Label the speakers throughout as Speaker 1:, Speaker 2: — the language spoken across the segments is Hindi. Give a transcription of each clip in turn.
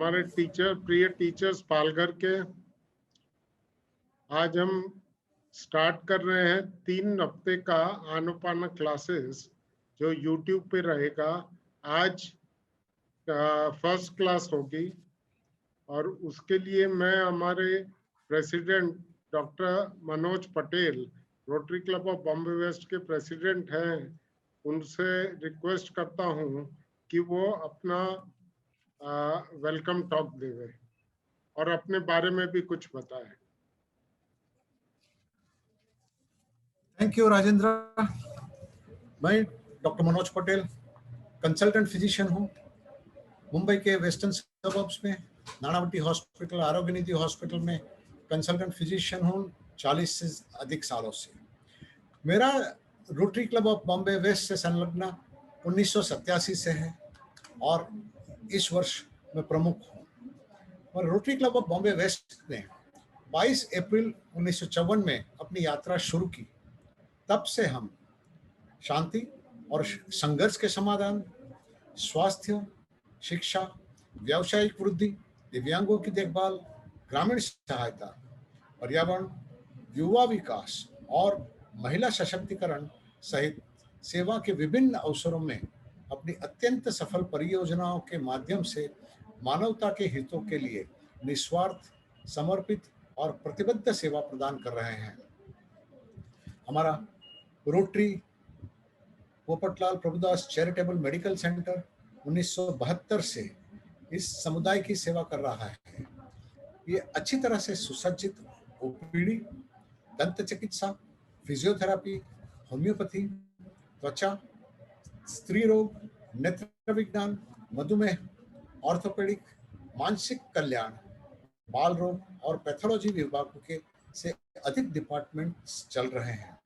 Speaker 1: हमारे प्रिय टीचर्स पालघर के, आज हम स्टार्ट कर रहे हैं 3 हफ्ते का आनुपाना क्लासेस जो YouTube पे रहेगा। आज फर्स्ट क्लास होगी और उसके लिए मैं हमारे president doctor Manoj Patel, Rotary club of Bombay West के प्रेसिडेंट हैं, उनसे रिक्वेस्ट करता हूं कि वो अपना वेलकम टॉक देवे और अपने बारे में भी कुछ बताएं।
Speaker 2: Thank you Rajendra. मैं doctor Manoj Patel consultant physician हूँ। मुंबई के वेस्टर्न सबर्ब्स में नानावटी हॉस्पिटल, आरोग्य निधि हॉस्पिटल में कंसल्टेंट फिजिशियन हूँ 40 से अधिक सालों से। मेरा Rotary club of Bombay West से संलग्न 1987 से है और इस वर्ष मैं प्रमुख हूँ। और Rotary club of Bombay West ने 22 अप्रैल 1954 में अपनी यात्रा शुरू की। तब से हम शांति और संघर्ष के समाधान, स्वास्थ्य, शिक्षा, व्यावसायिक वृद्धि, दिव्यांगों की देखभाल, ग्रामीण सहायता, पर्यावरण, युवा विकास और महिला सशक्तिकरण सहित सेवा के विभिन्न अवसरों में अपनी अत्यंत सफल परियोजनाओं के माध्यम से मानवता के हितों के लिए निस्वार्थ, समर्पित और प्रतिबद्ध सेवा प्रदान कर रहे हैं। हमारा rotary Popatlal Prabhudas charitable medical centre 1972 से इस समुदाय की सेवा कर रहा है। ये अच्छी तरह से सुसज्जित ओपीडी, दंत चिकित्सा, फिजियोथेरापी, होम्योपैथी, त्वचा, स्त्री रोग, नेत्र विज्ञान, मधुमेह, ऑर्थोपेडिक, मानसिक कल्याण, बाल रोग और पैथोलॉजी विभागों के से अधिक डिपार्टमेंट्स चल रहे हैं।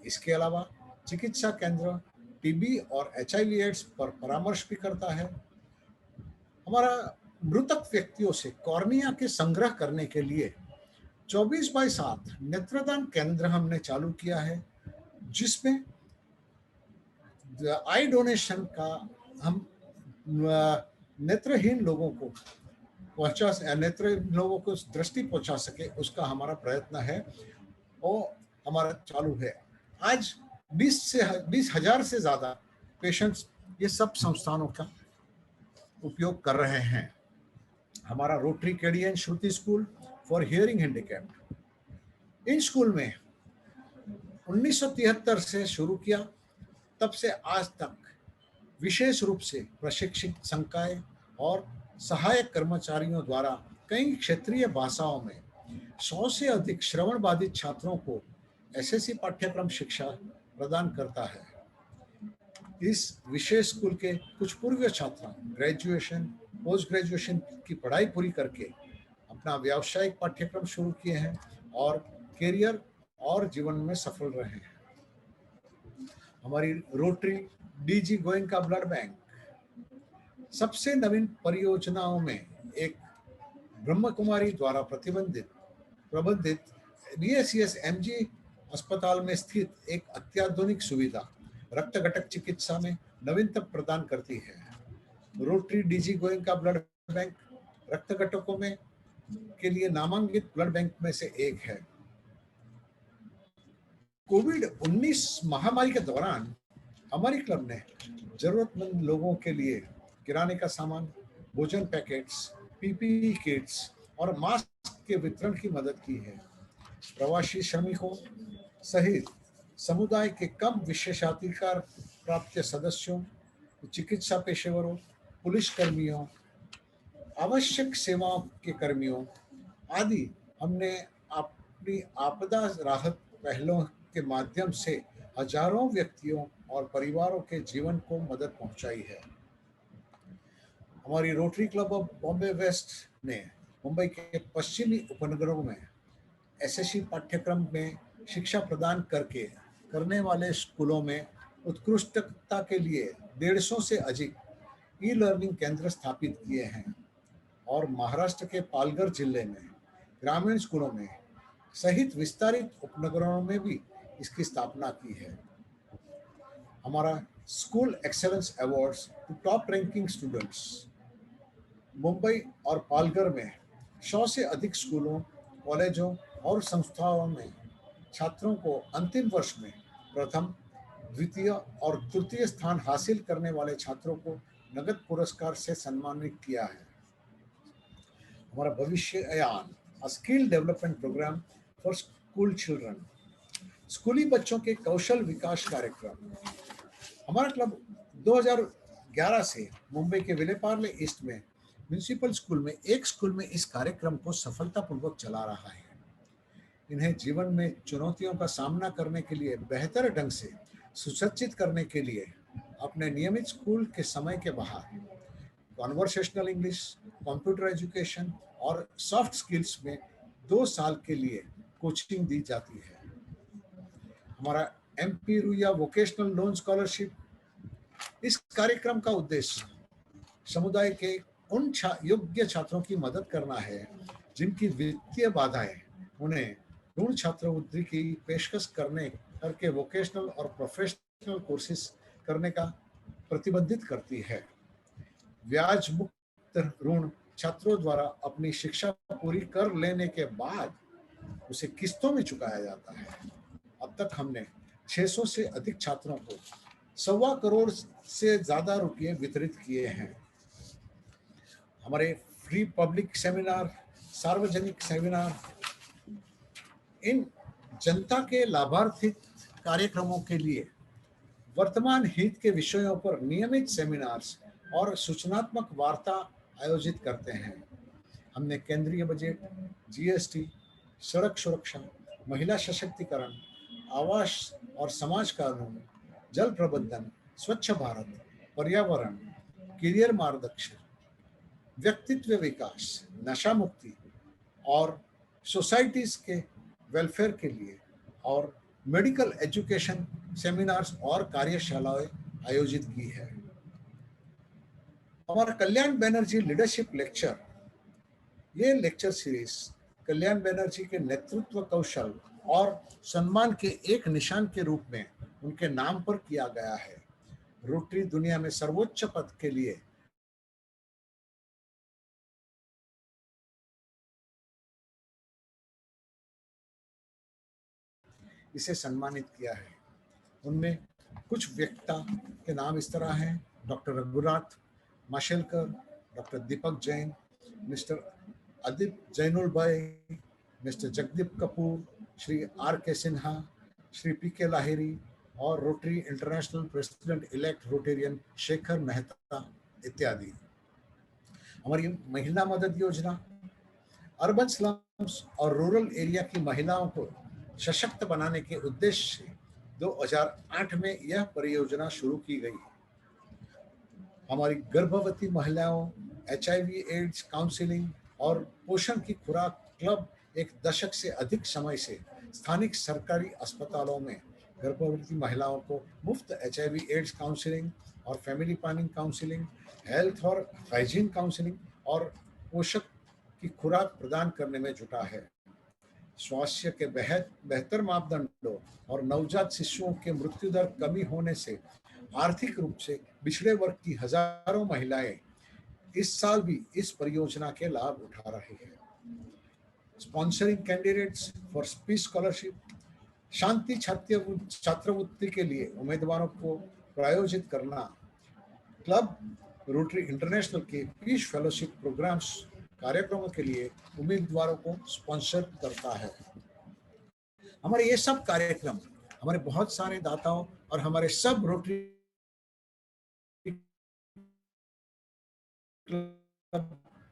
Speaker 2: इसके अलावा चिकित्सा केंद्र टीबी और HIV एड्स पर परामर्श भी करता है। हमारा मृतक व्यक्तियों से कॉर्निया के संग्रह करने के लिए 24/7 नेत्रदान केंद्र हमने चालू किया है, जिसमें आई डोनेशन का हम नेत्रहीन लोगों को दृष्टि पहुंचा सके, उसका हमारा प्रयत्न है और हमारा चालू है। आज 20,000 से ज्यादा पेशेंट्स ये सब संस्थानों का उपयोग कर रहे हैं। हमारा रोटरी कैडियन Shruti school for hearing handicapped, इन स्कूल में 1973 से शुरू किया, तब से आज तक विशेष रूप से प्रशिक्षित संकाय और सहायक कर्मचारियों द्वारा कई क्षेत्रीय भाषाओं में 100 से अधिक श्रवण बाधित छात्रों को SSC पाठ्यक्रम शिक्षा प्रदान करता है। इस विशेष स्कूल के कुछ पूर्व छात्र ग्रेजुएशन, पोस्ट ग्रेजुएशन की पढ़ाई पूरी करके अपना व्यावसायिक पाठ्यक्रम शुरू किए हैं और करियर और जीवन में सफल रहे हैं। हमारी rotary DG Goenka blood bank सबसे नवीन परियोजनाओं में एक ब्रह्म कुमारी द्वारा प्रबंधित BACS MG अस्पताल में स्थित एक अत्याधुनिक सुविधा रक्त घटक चिकित्सा में नवीनतम प्रदान करती है। Rotary DG Goenka blood bank रक्त घटकों में के लिए नामांकित ब्लड बैंक में से एक है। कोविड-19 महामारी के दौरान हमारी क्लब ने जरूरतमंद लोगों के लिए किराने का सामान, भोजन पैकेट्स, PPE किट्स और मास्क के वितरण की मदद की है। प्रवासी श्रमिकों सहित समुदाय के कम विशेषाधिकार प्राप्त सदस्यों, चिकित्सा पेशेवरों, पुलिस कर्मियों, आवश्यक सेवाओं के कर्मियों आदि हमने अपनी आपदा राहत पहलों के माध्यम से हजारों व्यक्तियों और परिवारों के जीवन को मदद पहुंचाई है। हमारी Rotary club of Bombay West ने मुंबई के पश्चिमी उपनगरों में SSC पाठ्यक्रम में शिक्षा प्रदान करने वाले स्कूलों में उत्कृष्टता के लिए 150 से अधिक ई-लर्निंग केंद्र स्थापित किए हैं और महाराष्ट्र के पालघर जिले में ग्रामीण स्कूलों में सहित विस्तारित उपनगरों में भी इसकी स्थापना की है। हमारा school excellence awards to top ranking students Mumbai और पालघर में 100 से अधिक स्कूलों, कॉलेजों और संस्थाओं में छात्रों को अंतिम वर्ष में प्रथम, द्वितीय और तृतीय स्थान हासिल करने वाले छात्रों को नगद पुरस्कार से सम्मानित किया है। हमारा भविष्य Ayaan, skill development programme for school children, स्कूली बच्चों के कौशल विकास कार्यक्रम। हमारा क्लब 2011 से मुंबई के विलेपार्ले ईस्ट में म्यूनिसिपल स्कूल में एक स्कूल में इस कार्यक्रम को सफलतापूर्वक चला रहा है। इन्हें जीवन में चुनौतियों का सामना करने के लिए बेहतर ढंग से सुसज्जित करने के लिए अपने नियमित स्कूल के समय के बाहर कॉन्वर्सेशनल इंग्लिश, कंप्यूटर एजुकेशन और सॉफ्ट स्किल्स में 2 साल के लिए कोचिंग दी जाती है। हमारा MP रुया वोकेशनल लोन स्कॉलरशिप, इस कार्यक्रम का उद्देश्य समुदाय के उन योग्य छात्रों की मदद करना है जिनकी वित्तीय बाधाएं उन्हें ऋण छात्रवृत्ति की पेशकश करके वोकेशनल और प्रोफेशनल कोर्सेज करने का प्रतिबंधित करती है। ब्याज मुक्त ऋण छात्रों द्वारा अपनी शिक्षा पूरी कर लेने के बाद उसे किस्तों में चुकाया जाता है। अब तक हमने 600 से अधिक छात्रों को 1.25 करोड़ से ज्यादा रुपये वितरित किए हैं। हमारे फ्री पब्लिक सेमिनार, सार्वजनिक सेमिनार, इन जनता के लाभार्थित कार्यक्रमों के लिए वर्तमान हित के विषयों पर नियमित सेमिनार्स और सूचनात्मक वार्ता आयोजित करते हैं। हमने केंद्रीय बजट, GST, सड़क सुरक्षा, महिला सशक्तिकरण, आवास और समाज कानून, जल प्रबंधन, स्वच्छ भारत, पर्यावरण, करियर मार्गदर्शन, व्यक्तित्व विकास, नशा मुक्ति और सोसाइटीज के वेलफेयर के लिए और मेडिकल एजुकेशन सेमिनार्स और कार्यशालाएं आयोजित की है। हमारा कल्याण बनर्जी लीडरशिप लेक्चर, ये लेक्चर सीरीज कल्याण बनर्जी के नेतृत्व कौशल और सम्मान के एक निशान के रूप में उनके नाम पर किया गया है। रोटरी दुनिया में सर्वोच्च पद के लिए इसे सम्मानित किया है। उनमें कुछ व्यक्ता के नाम इस तरह हैं: doctor Raghunath Mashelkar, doctor Deepak Jain, mister Adip Jainul Bhai, mister Jagdeep Kapoor, Shri RK Sinha, Shri PK Lahiri और Rotary International president elect Rotarian Shekhar Mehta इत्यादि। हमारी महिला मदद योजना अर्बन स्लम्स और रूरल एरिया की महिलाओं को सशक्त बनाने के उद्देश्य से 2008 में यह परियोजना शुरू की गई। हमारी गर्भवती महिलाओं, HIV एड्स काउंसलिंग और पोषण की खुराक क्लब एक दशक से अधिक समय से स्थानिक सरकारी अस्पतालों में गर्भवती महिलाओं को मुफ्त HIV एड्स काउंसलिंग और फैमिली प्लानिंग काउंसलिंग, हेल्थ और हाइजीन काउंसलिंग और पोषक की खुराक प्रदान करने में जुटा है। स्वास्थ्य के बेहतर मापदंडों और नवजात शिशुओं के मृत्यु दर कमी होने से आर्थिक रूप से पिछड़े वर्ग की हजारों महिलाएं इस साल भी इस परियोजना के लाभ उठा रही हैं। Sponsoring candidates for peace scholarship, शांति छात्रवृत्ति के लिए उम्मीदवारों को प्रायोजित करना क्लब रोटरी इंटरनेशनल के पीस फेलोशिप प्रोग्राम्स कार्यक्रमों के लिए उम्मीदवारों को स्पॉन्सर करता है। हमारे ये सब कार्यक्रम हमारे बहुत सारे दाताओं और हमारे सब रोटरी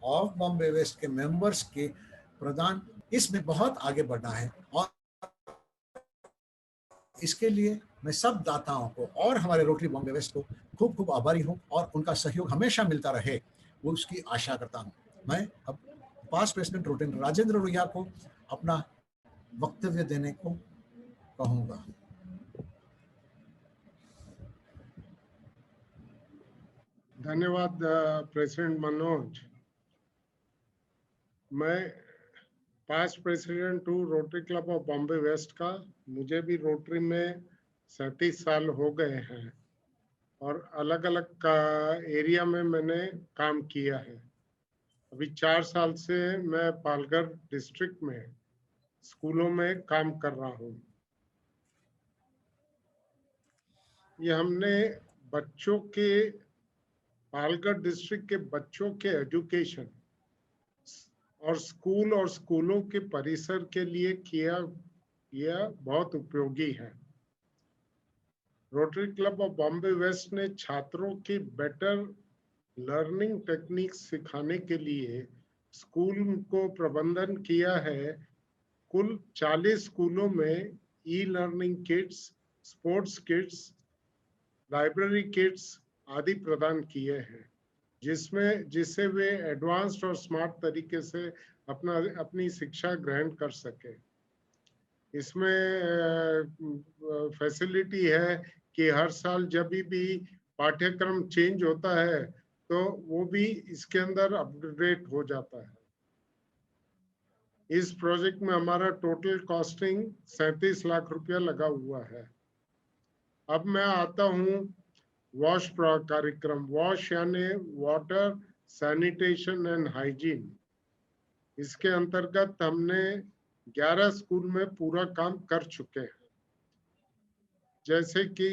Speaker 2: ऑफ बॉम्बे वेस्ट के मेंबर्स के प्रदान इसमें बहुत आगे बढ़ना है और इसके लिए मैं सब दाताओं को और हमारे रोटरी बॉम्बे वेस्ट को खूब खूब आभारी हूं और उनका सहयोग हमेशा मिलता रहे, वो उसकी आशा करता हूं। मैं अब past president rotary Rajendra Ruia को अपना वक्तव्य देने को कहूंगा।
Speaker 1: धन्यवाद प्रेसिडेंट मनोज। मैं पास्ट प्रेसिडेंट हूँ Rotary club of Bombay West का। मुझे भी रोटरी में 37 साल हो गए हैं और अलग अलग एरिया में मैंने काम किया है। अभी 4 साल से मैं पालघर डिस्ट्रिक्ट में स्कूलों में काम कर रहा हूँ। ये हमने बच्चों के, पालघर डिस्ट्रिक्ट के बच्चों के एजुकेशन और स्कूलों के परिसर के लिए किया यह बहुत उपयोगी है। Rotary club of Bombay West ने छात्रों की बेटर लर्निंग टेक्निक्स सिखाने के लिए स्कूल को प्रबंधन किया है। कुल 40 स्कूलों में e learning kits, sports kits, library kits आदि प्रदान किए हैं, जिससे वे एडवांस्ड और स्मार्ट तरीके से अपनी शिक्षा ग्रहण कर सके। इसमें फैसिलिटी है कि हर साल जब भी पाठ्यक्रम चेंज होता है तो वो भी इसके अंदर अपग्रेड हो जाता है। इस प्रोजेक्ट में हमारा टोटल कॉस्टिंग 37 लाख रुपया लगा हुआ है। अब मैं आता हूँ वॉश कार्यक्रम। वॉश यानी वाटर सैनिटेशन एंड हाइजीन। इसके अंतर्गत हमने 11 स्कूल में पूरा काम कर चुके हैं, जैसे कि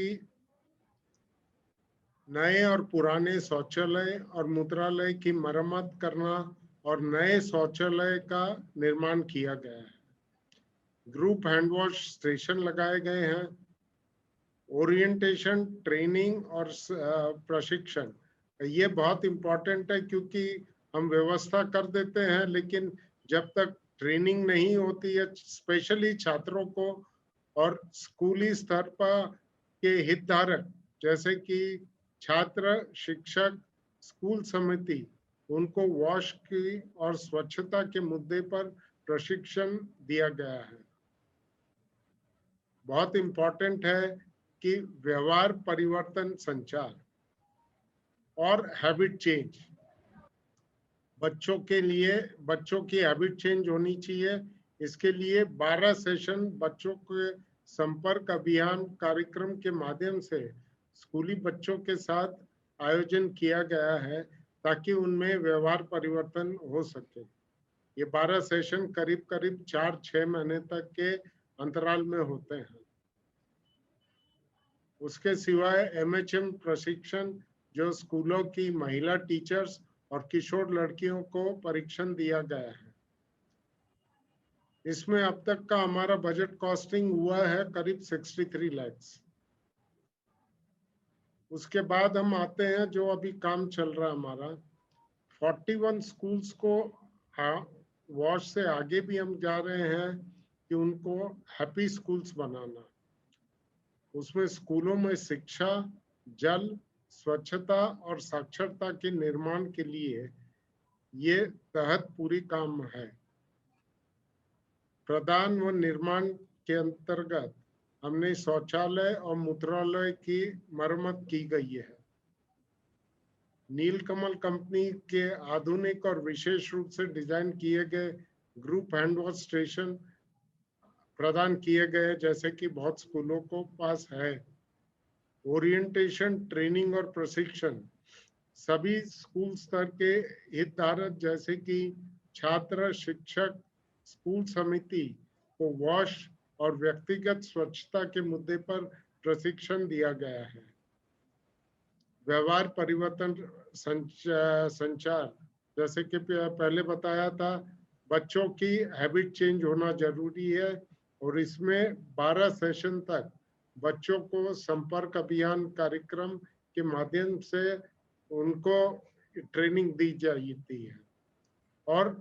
Speaker 1: नए और पुराने शौचालय और मूत्रालय की मरम्मत करना और नए शौचालय का निर्माण किया गया है। ग्रुप हैंड वॉश स्टेशन लगाए गए हैं। ओरिएंटेशन, ट्रेनिंग और प्रशिक्षण, ये बहुत इम्पोर्टेंट है, क्योंकि हम व्यवस्था कर देते हैं लेकिन जब तक ट्रेनिंग नहीं होती है, स्पेशली छात्रों को और स्कूली स्तर पर के हितधारक जैसे कि छात्र, शिक्षक, स्कूल समिति, उनको वॉश की और स्वच्छता के मुद्दे पर प्रशिक्षण दिया गया है। बहुत इम्पोर्टेंट है कि व्यवहार परिवर्तन संचार और हैबिट चेंज, बच्चों की हैबिट चेंज होनी चाहिए। इसके लिए 12 सेशन बच्चों के संपर्क अभियान कार्यक्रम के माध्यम से स्कूली बच्चों के साथ आयोजन किया गया है, ताकि उनमें व्यवहार परिवर्तन हो सके। ये 12 सेशन करीब करीब 4-6 महीने तक के अंतराल में होते हैं। उसके सिवाय एमएचएम प्रशिक्षण, जो स्कूलों की महिला टीचर्स और किशोर लड़कियों को परीक्षण दिया गया है। इसमें अब तक का हमारा बजट कॉस्टिंग हुआ है करीब 63 लाख। उसके बाद हम आते हैं जो अभी काम चल रहा है हमारा 41 स्कूल्स को वॉश से आगे भी हम जा रहे हैं कि उनको हैप्पी स्कूल्स बनाना। उसमें स्कूलों में शिक्षा, जल, स्वच्छता और साक्षरता के निर्माण के लिए ये तहत पूरी काम है। प्रदान व निर्माण के अंतर्गत हमने शौचालय और मूत्रालय की मरम्मत की गई है। नीलकमल कंपनी के आधुनिक और विशेष रूप से डिजाइन किए गए ग्रुप हैंड वॉश स्टेशन प्रदान किए गए, जैसे कि बहुत स्कूलों को पास है। ओरिएंटेशन, ट्रेनिंग और प्रशिक्षण, सभी स्कूल स्तर के हितधारक जैसे कि छात्र, शिक्षक, स्कूल समिति को वॉश और व्यक्तिगत स्वच्छता के मुद्दे पर प्रशिक्षण दिया गया है। व्यवहार परिवर्तन संचार, जैसे कि पहले बताया था, बच्चों की हैबिट चेंज होना जरूरी है और इसमें 12 सेशन तक बच्चों को संपर्क अभियान कार्यक्रम के माध्यम से उनको ट्रेनिंग दी जाती है और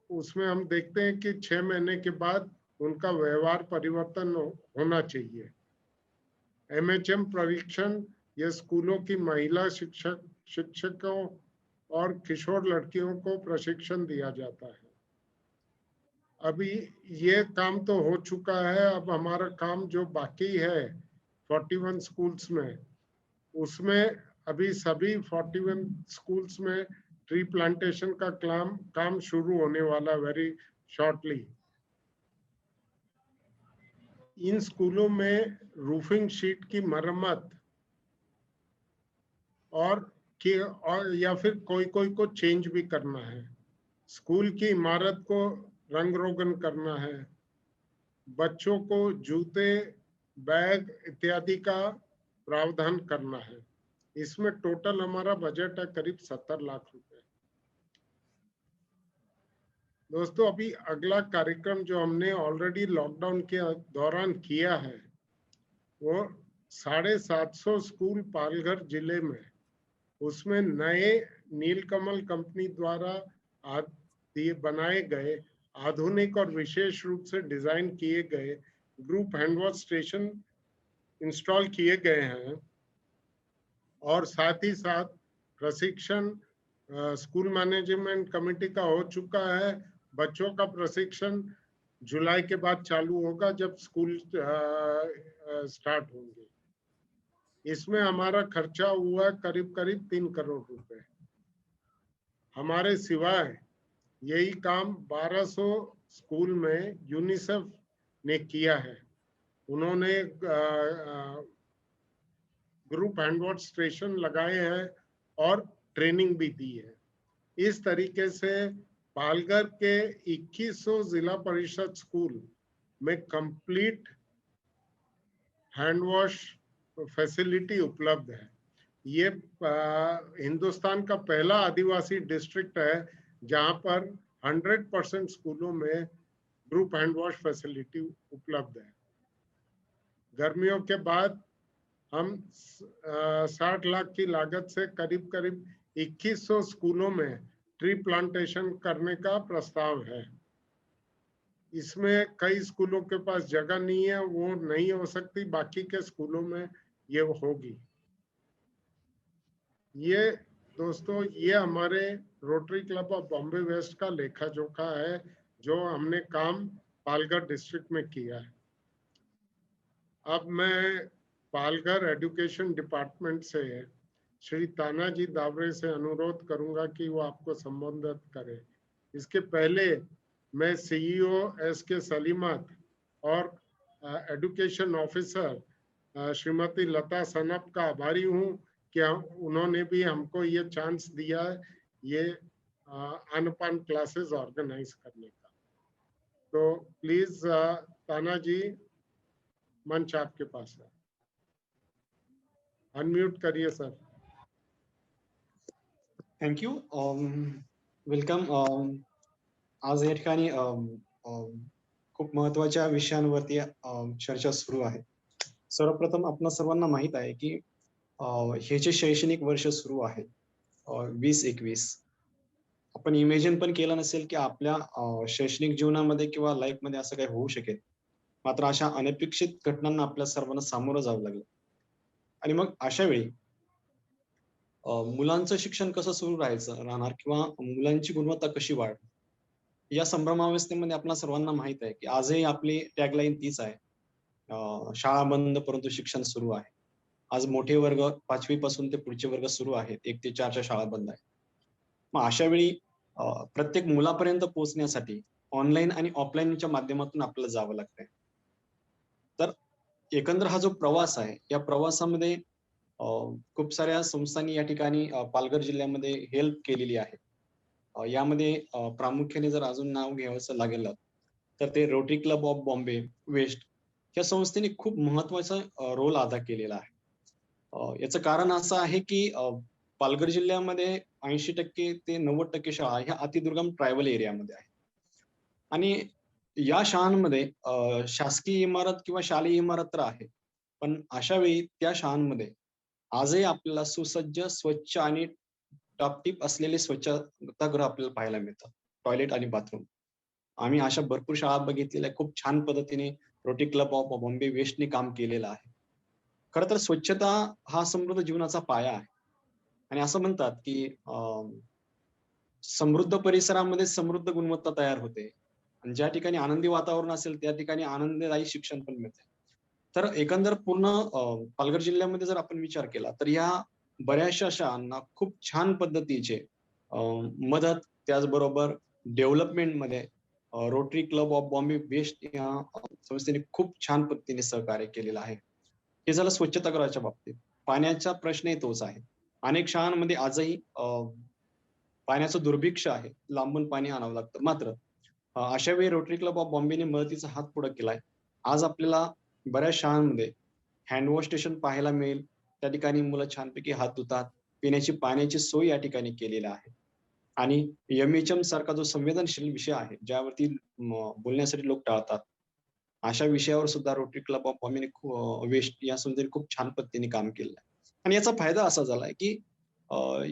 Speaker 1: उसमें हम देखते हैं कि 6 महीने के बाद उनका व्यवहार परिवर्तन होना चाहिए। एमएचएम परीक्षण, यह स्कूलों की महिला शिक्षकों और किशोर लड़कियों को प्रशिक्षण दिया जाता है। अभी ये काम तो हो चुका है, अब हमारा काम जो बाकी है 41 स्कूल्स में, उसमें अभी सभी 41 स्कूल्स में ट्री प्लांटेशन का काम शुरू होने वाला वेरी शॉर्टली। इन स्कूलों में रूफिंग शीट की मरम्मत और या फिर कोई को चेंज भी करना है, स्कूल की इमारत को रंग रोगन करना है, बच्चों को जूते, बैग इत्यादि का प्रावधान करना है। इसमें टोटल हमारा बजट है करीब 70 लाख रुपए। दोस्तों, अभी अगला कार्यक्रम जो हमने ऑलरेडी लॉकडाउन के दौरान किया है वो 750 स्कूल पालघर जिले में, उसमें नए नीलकमल कंपनी द्वारा बनाए गए आधुनिक और विशेष रूप से डिजाइन किए गए ग्रुप हैंडवॉश स्टेशन इंस्टॉल किए गए हैं। और साथ ही साथ प्रशिक्षण स्कूल मैनेजमेंट कमेटी का हो चुका है। बच्चों का प्रशिक्षण जुलाई के बाद चालू होगा जब स्कूल स्टार्ट होंगे। इसमें हमारा खर्चा हुआ करीब करीब 3 करोड़ रुपए। हमारे सिवाय यही काम 1200 स्कूल में यूनिसेफ ने किया है। उन्होंने ग्रुप हैंडवॉश स्टेशन लगाए हैं और ट्रेनिंग भी दी है। इस तरीके से पालघर के 2100 जिला परिषद स्कूल में कंप्लीट हैंडवॉश फैसिलिटी उपलब्ध है। ये हिंदुस्तान का पहला आदिवासी डिस्ट्रिक्ट है जहां पर 100% स्कूलों में ग्रुप हैंडवॉश फैसिलिटी उपलब्ध है। गर्मियों के बाद हम 60 लाख की लागत से करीब करीब 2100 स्कूलों में ट्री प्लांटेशन करने का प्रस्ताव है। इसमें कई स्कूलों के पास जगह नहीं है, वो नहीं हो सकती, बाकी के स्कूलों में ये होगी। ये दोस्तों, ये हमारे Rotary club of Bombay West का लेखा जोखा है जो हमने काम पालघर डिस्ट्रिक्ट में किया है। अब मैं पालघर एजुकेशन डिपार्टमेंट से श्री तानाजी दावरे से अनुरोध करूंगा कि वो आपको संबोधित करें। इसके पहले मैं सीईओ एसके सलीमत और education officer Shrimati Lata snuff का आभारी हूं कि उन्होंने भी हमको ये चांस दिया है ये अनपान क्लासेस ऑर्गेनाइज करने का। तो प्लीज ताना जी, मंच आपके पास है, अनम्यूट करिए सर।
Speaker 3: Thank you, welcome. आज या ठिकाणी खूप महत्त्वाच्या विषयांवरती चर्चा सुरू आहे। सर्वप्रथम आपणा सर्वांना माहित आहे की हे जे शैक्षणिक वर्ष सुरू आहे 2021, आपण इमेजिन पण केलं नसेल की आपल्या शैक्षणिक जीवनामध्ये किंवा लाईफमध्ये असं काही होऊ शकेल। मात्र अशा अनपेक्षित घटनांना आपल्या सर्वांना सामोरं जावं लागलं। आणि मग अशा वेळी मुलांचं शिक्षण कसं सुरू राहणार किंवा मुलांची गुणवत्ता कशी वाढ, या संभ्रमावस्थेमध्ये आपल्या सर्वांना माहित आहे की आजही आपली टॅगलाईन तीच आहे, शाळा बंद परंतु शिक्षण सुरू आहे। आज मोठे वर्ग 5वी पासून ते पुढचे वर्ग सुरू आहेत, 1 ते 4च्या शाळा बंद आहेत। मग अशा वेळी प्रत्येक मुलापर्यंत पोहोचण्यासाठी ऑनलाईन आणि ऑफलाईनच्या माध्यमातून आपल्याला जावं लागतंय। तर एकंदर हा जो प्रवास आहे या प्रवासामध्ये खूप साऱ्या संस्थांनी या ठिकाणी पालघर जिल्ह्यामध्ये हेल्प केलेली आहे। यामध्ये प्रामुख्याने जर अजून नाव घ्यावंसं लागेल तर ते Rotary club of Bombay waste या संस्थेने खूप महत्त्वाचा रोल अदा केलेला आहे। याचं कारण असं आहे की पालघर जिल्ह्यामध्ये 80% ते 90% शाळा ह्या अतिदुर्गम ट्रायबल एरियामध्ये आहे आणि या शाळांमध्ये शासकीय इमारत किंवा शालेय इमारत तर आहे, पण अशा वेळी त्या शाळांमध्ये आजही आपल्याला सुसज्ज, स्वच्छ आणि टापटीप असलेले स्वच्छतागृह आपल्याला पाहायला मिळतात, टॉयलेट आणि बाथरूम। आम्ही अशा भरपूर शाळा बघितलेल्या, खूप छान पद्धतीने रोटरी क्लब ऑफ बॉम्बे वेस्टने काम केलेलं आहे। खरं तर स्वच्छता हा समृद्ध जीवनाचा पाया आहे आणि असं म्हणतात की समृद्ध परिसरामध्ये समृद्ध गुणवत्ता तयार होते आणि ज्या ठिकाणी आनंदी वातावरण असेल त्या ठिकाणी आनंददायी शिक्षण पण मिळते। तर एकंदर पूर्ण पालघर जिल्ह्यामध्ये जर आपण विचार केला तर या बऱ्याचशा शाळांना खूप छान पद्धतीचे मदत, त्याचबरोबर डेव्हलपमेंटमध्ये rotary club of Bombay waste या संस्थेने खूप छान पद्धतीने सहकार्य केलेलं आहे। हे झालं स्वच्छतागृहाच्या बाबतीत। पाण्याचा प्रश्नही तोच आहे। अनेक शाळांमध्ये आजही पाण्याचं दुर्भिक्ष आहे, लांबून पाणी आणावं लागतं. मात्र अशा वेळी रोटरी क्लब ऑफ बॉम्बेने मदतीचा हात पुढे केलाय. आज आपल्याला बऱ्याच शाळांमध्ये हँडवॉश स्टेशन पाहायला मिळेल. त्या ठिकाणी मुलं छानपैकी हात धुतात. पिण्याची पाण्याची सोय या ठिकाणी केलेली आहे. आणि एमएचएम सारखा जो संवेदनशील विषय आहे, ज्यावरती बोलण्यासाठी लोक टाळतात, अशा विषयावर सुद्धा रोटरी क्लब ऑफ बॉम्बेने वेस्ट या संस्थेने खूप छान पद्धतीने काम केलं आहे. आणि याचा फायदा असा झालाय की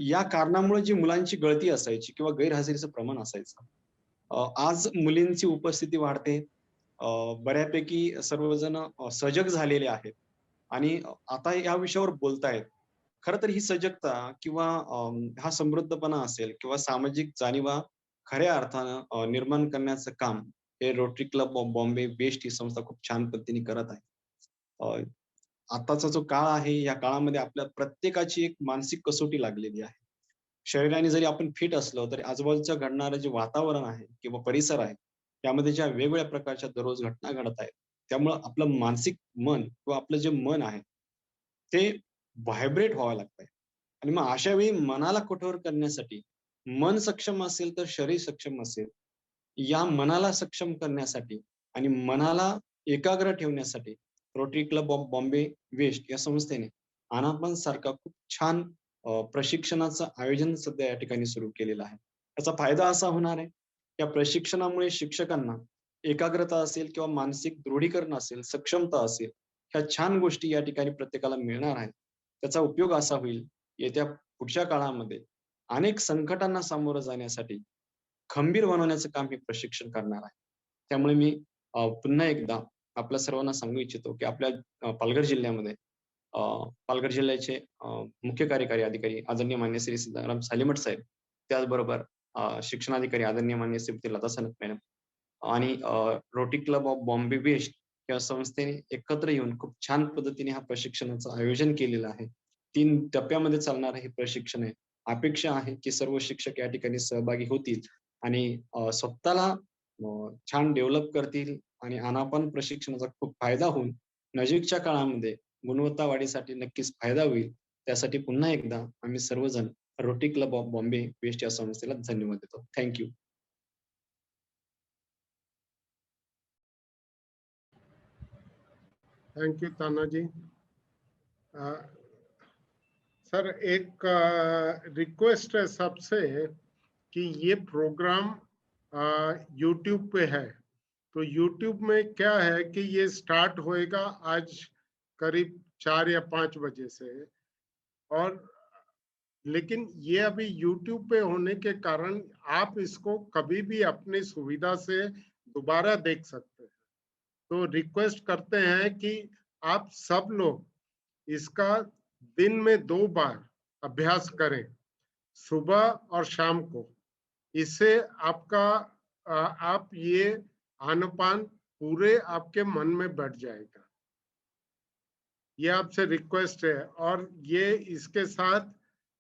Speaker 3: या कारणामुळे जी मुलांची गळती असायची किंवा गैरहजेरीचं प्रमाण असायचं, आज मुलींची उपस्थिती वाढते. बऱ्यापैकी सर्वजण सजग झालेले आहेत आणि आता या विषयावर बोलतायत. खरं तर ही सजगता किंवा हा समृद्धपणा असेल किंवा सामाजिक जाणीवा खऱ्या अर्थानं निर्माण करण्याचं काम हे rotary club of Bombay west ही संस्था खूप छान पद्धतीने करत आहे. आताचा जो काळ आहे, या काळामध्ये आपल्या प्रत्येकाची एक मानसिक कसोटी लागलेली आहे. शरीराने जरी आपण फिट असलो तरी आजूबाजूच्या घडणारं जे वातावरण आहे किंवा परिसर आहे, त्यामध्ये ज्या वेगवेगळ्या प्रकारच्या दररोज घटना घडत आहेत, त्यामुळं आपलं मानसिक मन किंवा आपलं जे मन आहे ते व्हायब्रेट व्हावं लागतंय. आणि मग अशा वेळी मनाला कठोर करण्यासाठी, मन सक्षम असेल तर शरीर सक्षम असेल. या मनाला सक्षम करण्यासाठी आणि मनाला एकाग्र ठेवण्यासाठी Rotary club of Bombay waste या संस्थेने आनापान सारखा खूप छान प्रशिक्षणाचं आयोजन सध्या या ठिकाणी सुरू केलेलं आहे. याचा फायदा असा होणार आहे, या प्रशिक्षणामुळे शिक्षकांना एकाग्रता असेल किंवा मानसिक दृढीकरण असेल, सक्षमता असेल, ह्या छान गोष्टी या ठिकाणी प्रत्येकाला मिळणार आहेत. त्याचा उपयोग असा होईल, येत्या पुढच्या काळामध्ये अनेक संकटांना सामोरं जाण्यासाठी खंबीर बनवण्याचं काम हे प्रशिक्षण करणार आहे. त्यामुळे मी पुन्हा एकदा आपल्या सर्वांना सांगू इच्छितो, की आपल्या पालघर जिल्ह्यामध्ये पालघर जिल्ह्याचे मुख्य कार्यकारी अधिकारी आदरणीय मान्य श्री सीताराम सालीमठ साहेब, त्याचबरोबर शिक्षणाधिकारी आदरणीय मान्य श्रीमती लता सनत मॅडम आणि Rotary club of Bombay waste या संस्थेने एकत्र येऊन खूप छान पद्धतीने हा प्रशिक्षणाचं आयोजन केलेलं आहे. 3 टप्प्यामध्ये चालणारं हे प्रशिक्षण आहे. अपेक्षा आहे की सर्व शिक्षक या ठिकाणी सहभागी होतील आणि स्वतःला छान डेव्हलप करतील आणि आनापान प्रशिक्षणाचा खूप फायदा होऊन नजीकच्या काळामध्ये गुणवत्ता वाढीसाठी नक्कीच फायदा होईल. त्यासाठी पुन्हा एकदा आम्ही सर्वजण Rotary club of Bombay waste या संस्थेला धन्यवाद देतो. Thank you.
Speaker 1: Thank you Tanaji. Sir एक रिक्वेस्ट है सबसे कि ये प्रोग्राम YouTube पे है, तो YouTube में क्या है कि ये स्टार्ट होएगा आज करीब 4 या 5 बजे से, और लेकिन ये अभी YouTube पे होने के कारण आप इसको कभी भी अपनी सुविधा से दोबारा देख सकते हैं। तो रिक्वेस्ट करते हैं कि आप सब लोग इसका दिन में 2 बार अभ्यास करें, सुबह और शाम को। इससे आपका आप ये आनापान पूरे आपके मन में बैठ जाएगा। ये आपसे रिक्वेस्ट है। और ये इसके साथ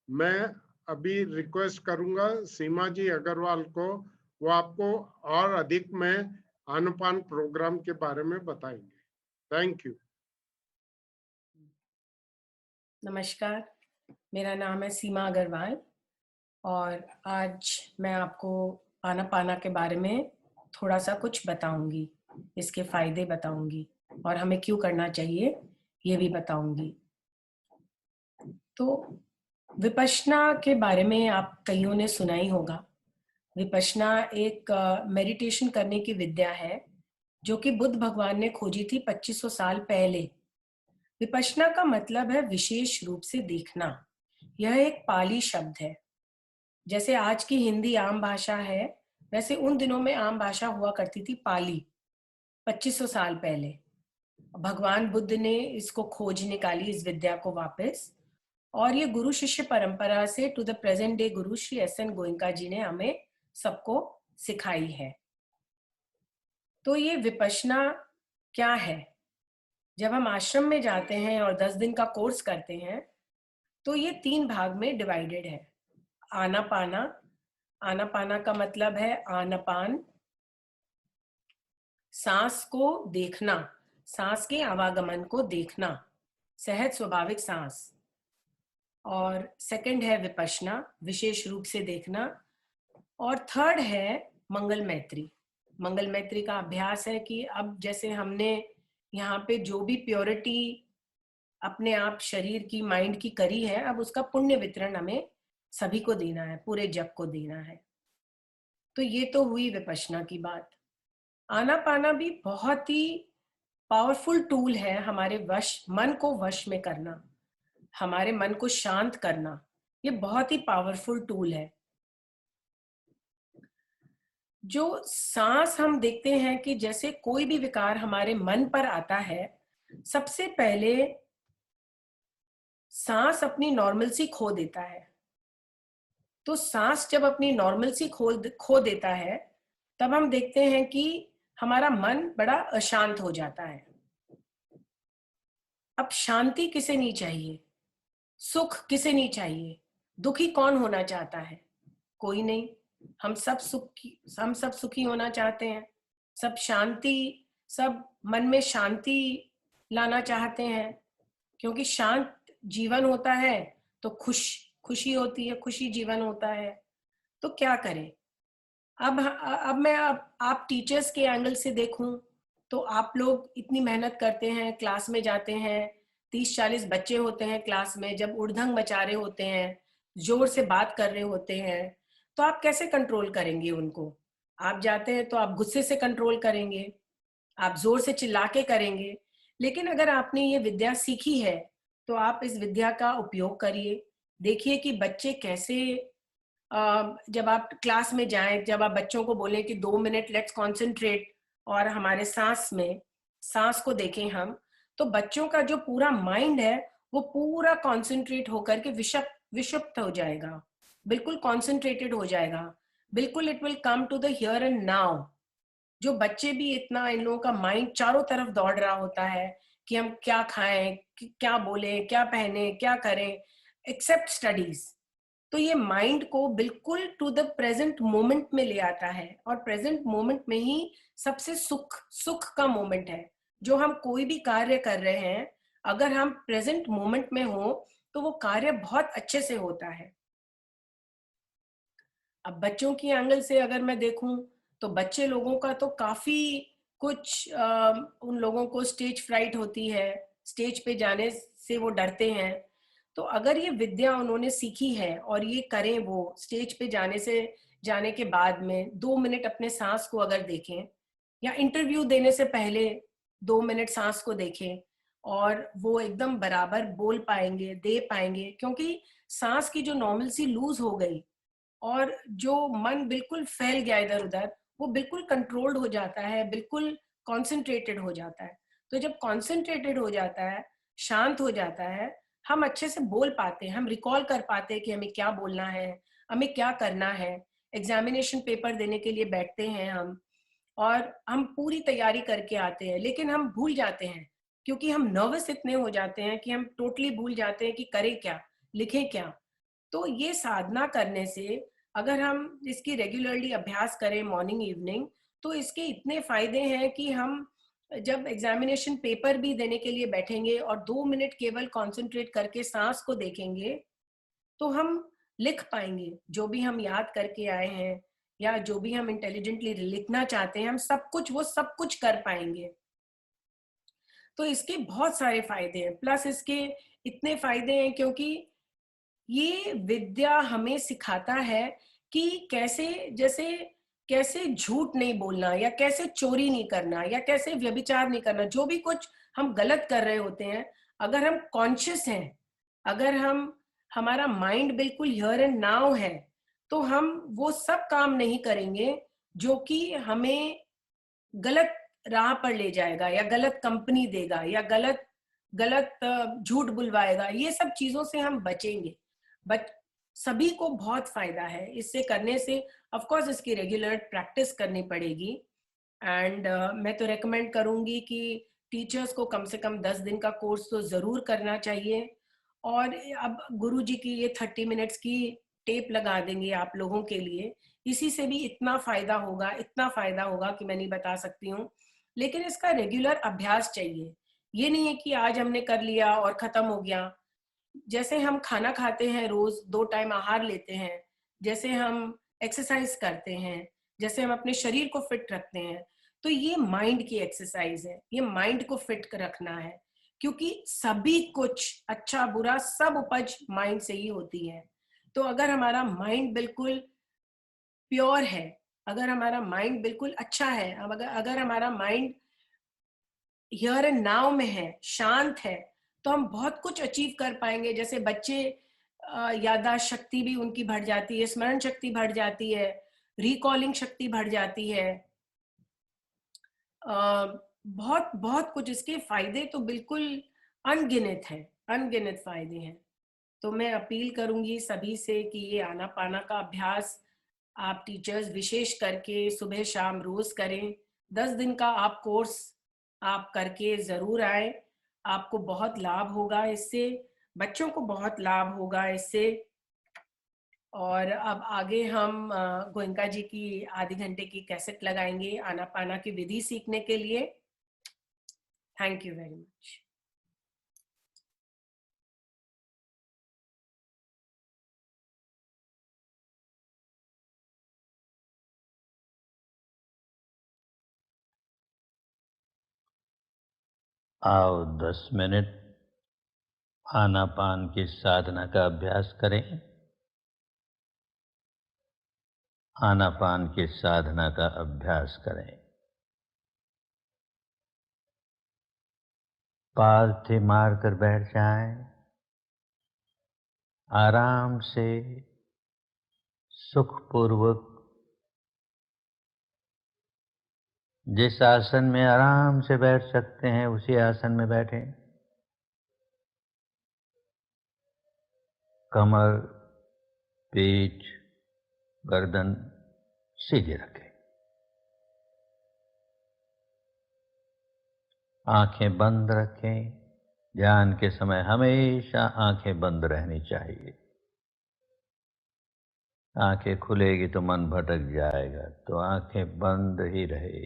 Speaker 1: मैं अभी रिक्वेस्ट करूंगा सीमा जी अग्रवाल को, वो आपको और अधिक में आनापान प्रोग्राम के बारे में बताएंगे। Thank you.
Speaker 4: नमस्कार, मेरा नाम है सीमा अग्रवाल और आज मैं आपको आनापाना के बारे में थोड़ा सा कुछ बताऊंगी, इसके फायदे बताऊंगी और हमें क्यों करना चाहिए ये भी बताऊंगी। तो विपश्यना के बारे में आप कईयों ने सुना ही होगा। विपश्यना एक मेडिटेशन करने की विद्या है जो कि बुद्ध भगवान ने खोजी थी 2500 साल पहले। विपश्यना का मतलब है विशेष रूप से देखना। यह एक पाली शब्द है। जैसे आज की हिंदी आम भाषा है, वैसे उन दिनों में आम भाषा हुआ करती थी पाली, 2500 साल पहले। भगवान बुद्ध ने इसको खोज निकाली, इस विद्या को वापस, और ये गुरु शिष्य परंपरा से to the present day Guru Shri SN. Goenka जी ने हमें सबको सिखाई है। तो ये विपश्यना क्या है? जब हम आश्रम में जाते हैं और 10 दिन का कोर्स करते हैं तो ये 3 भाग में डिवाइडेड है। आनापाना, आनापाना का मतलब है आनापान, सांस को देखना, सांस के आवागमन को देखना, सहज स्वाभाविक सांस। और सेकंड है विपश्यना, विशेष रूप से देखना, और थर्ड है मंगल मैत्री। मंगल मैत्री का अभ्यास है कि अब जैसे हमने यहाँ पे जो भी प्योरिटी अपने आप शरीर की, माइंड की करी है, अब उसका पुण्य वितरण हमें सभी को देना है, पूरे जग को देना है। तो ये तो हुई विपश्यना की बात। आनापाना भी बहुत ही पावरफुल टूल है हमारे मन को वश में करना, हमारे मन को शांत करना। ये बहुत ही पावरफुल टूल है। जो सांस हम देखते हैं कि जैसे कोई भी विकार हमारे मन पर आता है, सबसे पहले सांस अपनी नॉर्मलसी खो देता है। तो सांस जब अपनी नॉर्मलसी खो देता है, तब हम देखते हैं कि हमारा मन बड़ा अशांत हो जाता है। अब शांति किसे नहीं चाहिए, सुख किसे नहीं चाहिए, दुखी कौन होना चाहता है? कोई नहीं। हम सब सुखी होना चाहते हैं, सब शांति, सब मन में शांति लाना चाहते हैं, क्योंकि शांत जीवन होता है तो खुशी होती है, खुशी जीवन होता है। तो क्या करें? अब मैं आप टीचर्स के एंगल से देखूं तो आप लोग इतनी मेहनत करते हैं, क्लास में जाते हैं, 30-40 बच्चे होते हैं क्लास में, जब उड़धंग मचा रहे होते हैं, जोर से बात कर रहे होते हैं, तो आप कैसे कंट्रोल करेंगे उनको? आप जाते हैं तो आप गुस्से से कंट्रोल करेंगे, आप जोर से चिल्ला के करेंगे। लेकिन अगर आपने ये विद्या सीखी है तो आप इस विद्या का उपयोग करिए। देखिए कि बच्चे कैसे, जब आप क्लास में जाएं, जब आप बच्चों को बोलें कि 2 मिनट लेट्स कॉन्सेंट्रेट और हमारे सांस को देखें हम, तो बच्चों का जो पूरा माइंड है वो पूरा कॉन्सेंट्रेट होकर के विषुप्त हो जाएगा, बिल्कुल कॉन्सेंट्रेटेड हो जाएगा, बिल्कुल it will come to the here and now. जो बच्चे भी इतना, इन लोगों का माइंड चारों तरफ दौड़ रहा होता है कि हम क्या खाएं, क्या बोले, क्या पहने, क्या करें, एक्सेप्ट स्टडीज। तो ये माइंड को बिल्कुल टू द प्रेजेंट मोमेंट में ले आता है, और प्रेजेंट मोमेंट में ही सबसे सुख का मोमेंट है। जो हम कोई भी कार्य कर रहे हैं, अगर हम प्रेजेंट मोमेंट में हो तो वो कार्य बहुत अच्छे से होता है। अब बच्चों की एंगल से अगर मैं देखूं तो बच्चे लोगों का तो काफी कुछ, उन लोगों को स्टेज फ्राइट होती है, स्टेज पे जाने से वो डरते हैं। तो अगर ये विद्या उन्होंने सीखी है और ये करें, वो स्टेज पे जाने के बाद में 2 मिनट अपने सांस को अगर देखें, या इंटरव्यू देने से पहले 2 मिनट सांस को देखें, और वो एकदम बराबर बोल पाएंगे, दे पाएंगे, क्योंकि सांस की जो नॉर्मल लूज हो गई और जो मन बिल्कुल फैल गया इधर उधर, वो बिल्कुल कंट्रोल्ड हो जाता है, बिल्कुल कॉन्सेंट्रेटेड हो जाता है। तो जब कॉन्सेंट्रेटेड हो जाता है, शांत हो जाता है, हम अच्छे से बोल पाते हैं, हम रिकॉल कर पाते हैं कि हमें क्या बोलना है, हमें क्या करना है। एग्जामिनेशन पेपर देने के लिए बैठते हैं हम, और हम पूरी तैयारी करके आते हैं, लेकिन हम भूल जाते हैं, क्योंकि हम नर्वस इतने हो जाते हैं कि हम टोटली भूल जाते हैं कि करें क्या, लिखें क्या। तो ये साधना करने से, अगर हम इसकी रेगुलरली अभ्यास करें मॉर्निंग इवनिंग, तो इसके इतने फायदे हैं कि हम जब एग्जामिनेशन पेपर भी देने के लिए बैठेंगे और 2 मिनट केवल कंसंट्रेट करके सांस को देखेंगे, तो हम लिख पाएंगे जो भी हम याद करके आए हैं, या जो भी हम इंटेलिजेंटली लिखना चाहते हैं, हम वो सब कुछ कर पाएंगे। तो इसके बहुत सारे फायदे हैं, प्लस इसके इतने फायदे हैं क्योंकि ये विद्या हमें सिखाता है कि कैसे झूठ नहीं बोलना, या कैसे चोरी नहीं करना, या कैसे व्यभिचार नहीं करना। जो भी कुछ हम गलत कर रहे होते हैं, अगर हम कॉन्शियस हैं, अगर हमारा माइंड बिल्कुल हियर एंड नाउ है, तो हम वो सब काम नहीं करेंगे जो कि हमें गलत राह पर ले जाएगा, या गलत कंपनी देगा, या गलत झूठ बुलवाएगा। ये सब चीजों से हम बचेंगे। बट सभी को बहुत फायदा है इससे करने से। ऑफ कोर्स इसकी रेगुलर प्रैक्टिस करनी पड़ेगी, एंड मैं तो रेकमेंड करूंगी कि टीचर्स को कम से कम 10 दिन का कोर्स तो जरूर करना चाहिए। और अब गुरुजी की ये 30 मिनट्स की टेप लगा देंगे आप लोगों के लिए, इसी से भी इतना फायदा होगा कि मैं नहीं बता सकती हूँ। लेकिन इसका रेगुलर अभ्यास चाहिए। ये नहीं है कि आज हमने कर लिया और खत्म हो गया। जैसे हम खाना खाते हैं, रोज 2 टाइम आहार लेते हैं, जैसे हम एक्सरसाइज करते हैं, जैसे हम अपने शरीर को फिट रखते हैं, तो ये माइंड की एक्सरसाइज है, ये माइंड को फिट रखना है, क्योंकि सभी कुछ अच्छा बुरा सब उपज माइंड से ही होती है। तो अगर हमारा माइंड बिल्कुल प्योर है, अगर हमारा माइंड बिल्कुल अच्छा है, अगर हमारा माइंड हियर एंड नाउ में है, शांत है, तो हम बहुत कुछ अचीव कर पाएंगे। जैसे बच्चे याददाश्त शक्ति भी उनकी बढ़ जाती है, स्मरण शक्ति बढ़ जाती है, रिकॉलिंग शक्ति बढ़ जाती है, बहुत बहुत कुछ। इसके फायदे तो बिल्कुल अनगिनत हैं, अनगिनत फायदे हैं। तो मैं अपील करूंगी सभी से कि ये आनापाना का अभ्यास आप टीचर्स विशेष करके सुबह शाम रोज करें। 10 दिन का आप कोर्स आप करके जरूर आए, आपको बहुत लाभ होगा इससे, बच्चों को बहुत लाभ होगा इससे। और अब आगे हम गोयनका जी की आधे घंटे की कैसेट लगाएंगे आनापाना की विधि सीखने के लिए। Thank you very much.
Speaker 5: आओ 10 मिनट आनापान की साधना का अभ्यास करें। आनापान की साधना का अभ्यास करें। पालथी मारकर बैठ जाएं। आराम से सुखपूर्वक जिस आसन में आराम से बैठ सकते हैं उसी आसन में बैठें। कमर, पीठ, गर्दन सीधे रखें। आंखें बंद रखें। ध्यान के समय हमेशा आंखें बंद रहनी चाहिए। आंखें खुलेगी तो मन भटक जाएगा, तो आंखें बंद ही रहे।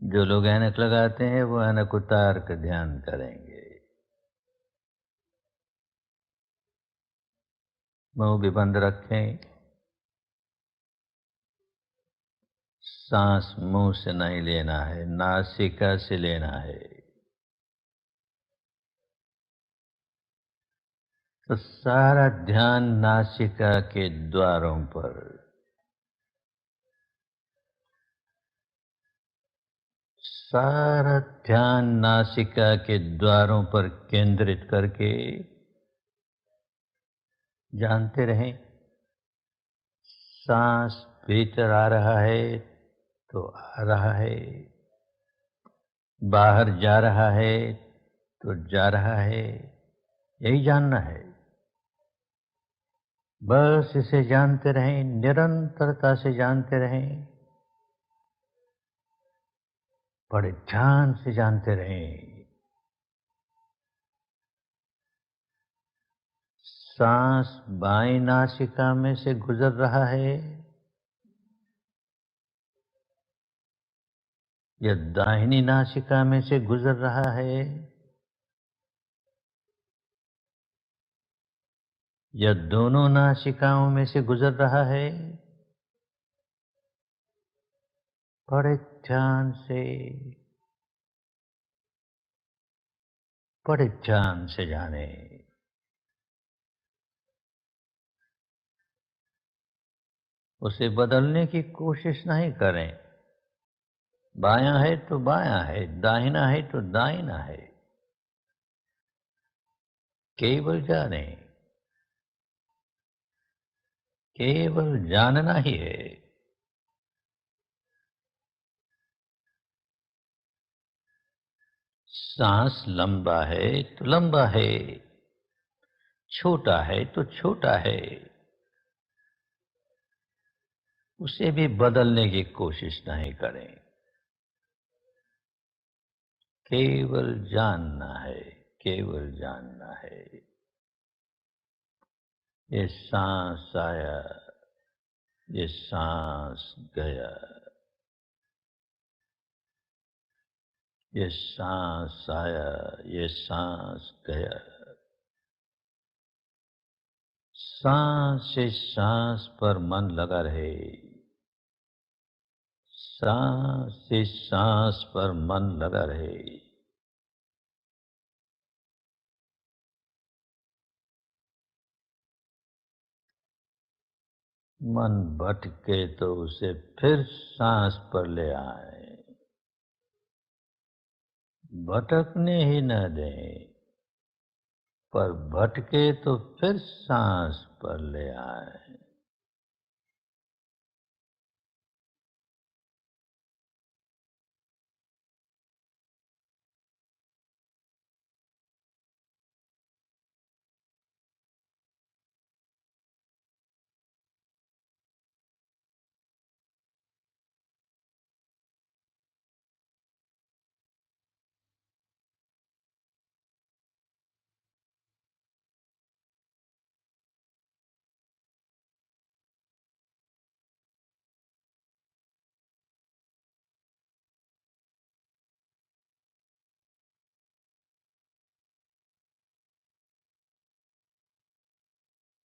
Speaker 5: जो लोग ऐनक लगाते हैं वो ऐनक उतार कर ध्यान करेंगे। मुंह भी बंद रखें। सांस मुंह से नहीं लेना है, नासिका से लेना है। तो सारा ध्यान नासिका के द्वारों पर, सारा ध्यान नासिका के द्वारों पर केंद्रित करके जानते रहें। सांस भीतर आ रहा है तो आ रहा है, बाहर जा रहा है तो जा रहा है, यही जानना है। बस इसे जानते रहें, निरंतरता से जानते रहें, बड़े ध्यान से जानते रहें। सांस बाईं नासिका में से गुजर रहा है या दाहिनी नासिका में से गुजर रहा है, या दोनों नासिकाओं में से गुजर रहा है, बड़े ध्यान से, बड़े ध्यान से जाने। उसे बदलने की कोशिश नहीं करें। बायां है तो बायां है, दाहिना है तो दाहिना है, केवल जाने, केवल जानना ही है। सांस लंबा है तो लंबा है, छोटा है तो छोटा है, उसे भी बदलने की कोशिश नहीं करें। केवल जानना है, केवल जानना है। ये सांस आया, ये सांस गया, ये सांस आया, ये सांस गया। सांस से सांस पर मन लगा रहे, सांस से सांस पर मन लगा रहे। मन भटके तो उसे फिर सांस पर ले आए, भटकने ही न दें, पर भटके तो फिर सांस पर ले आए।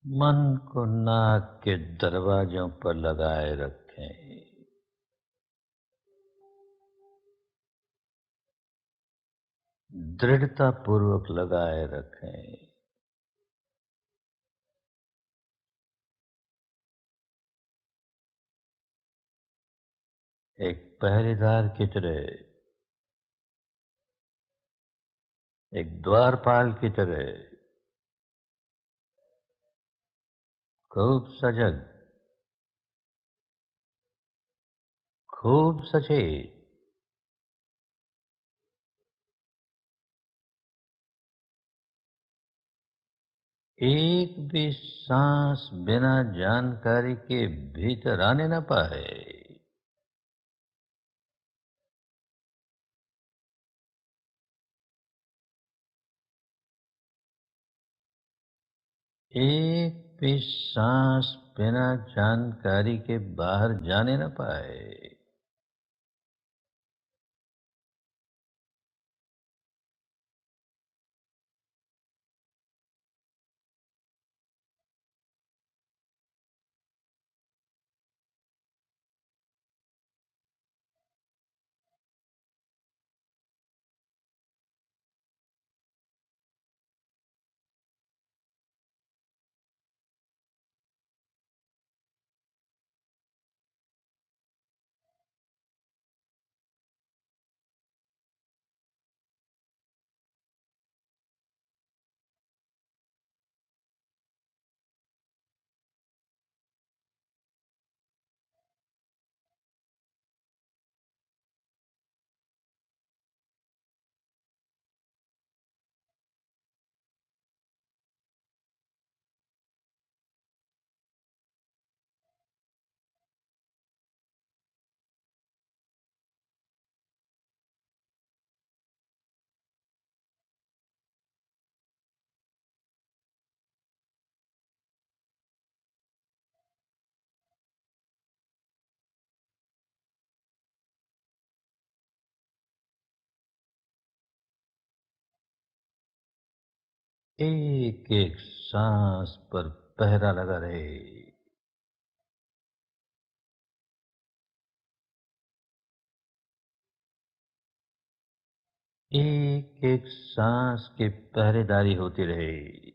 Speaker 5: मन को नाक के दरवाजों पर लगाए रखें, दृढ़ता पूर्वक लगाए रखें। एक पहरेदार की तरह, एक द्वारपाल की तरह, खूब सजग, खूब सचेत, एक भी सांस बिना जानकारी के भीतर आने न पाए। एक भी सांस बिना जानकारी के बाहर जाने न पाए। एक एक सांस पर पहरा लगा रहे। एक एक सांस की पहरेदारी होती रहे।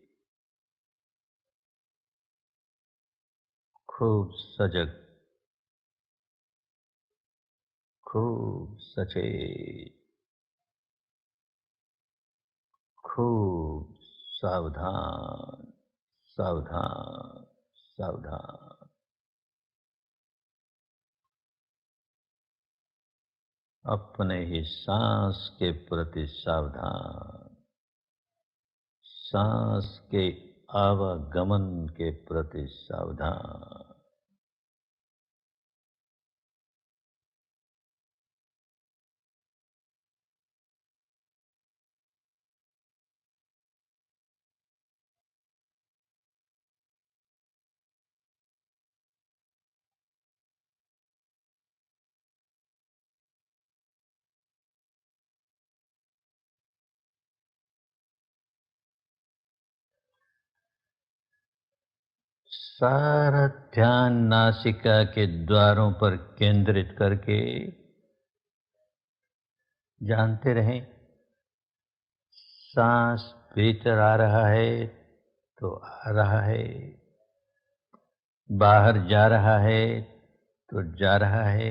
Speaker 5: खूब सजग, खूब सचेत, खूब सावधान, सावधान, सावधान। अपने ही सांस के प्रति सावधान, सांस के आवागमन के प्रति सावधान। सारा ध्यान नासिका के द्वारों पर केंद्रित करके जानते रहें, सांस भीतर आ रहा है तो आ रहा है, बाहर जा रहा है तो जा रहा है,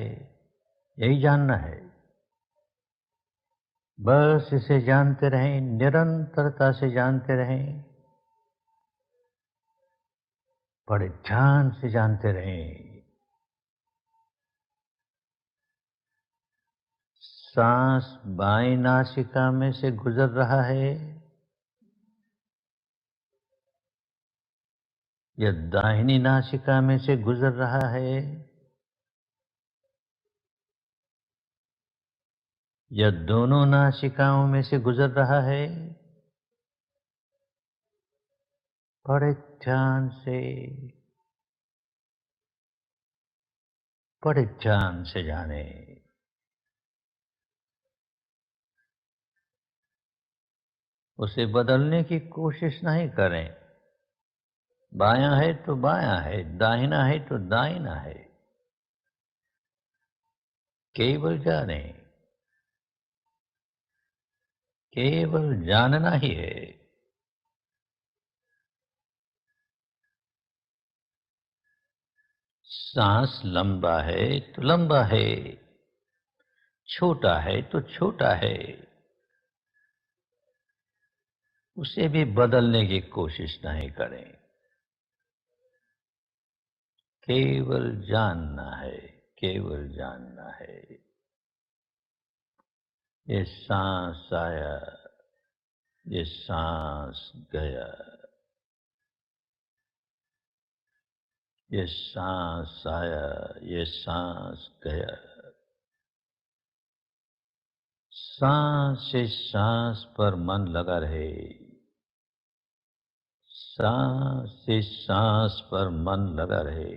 Speaker 5: यही जानना है। बस इसे जानते रहें, निरंतरता से जानते रहें, बड़े ध्यान से जानते रहें। सांस बाईं नासिका में से गुजर रहा है या दाहिनी नासिका में से गुजर रहा है, या दोनों नासिकाओं में से गुजर रहा है, बड़े ध्यान से, बड़े ध्यान से जाने। उसे बदलने की कोशिश नहीं करें। बायां है तो बायां है, दाहिना है तो दाहिना है, केवल जाने, केवल जानना ही है। सांस लंबा है तो लंबा है, छोटा है तो छोटा है, उसे भी बदलने की कोशिश नहीं करें। केवल जानना है, केवल जानना है। ये सांस आया, ये सांस गया, ये सांस आया, ये सांस गया। सांस से सांस पर मन लगा रहे, सांस से सांस पर मन लगा रहे।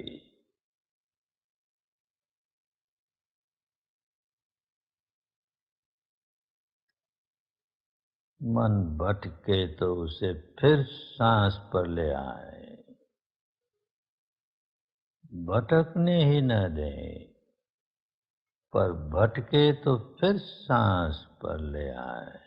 Speaker 5: मन भटके तो उसे फिर सांस पर ले आए, भटकने ही न दें, पर भटके तो फिर सांस पर ले आए।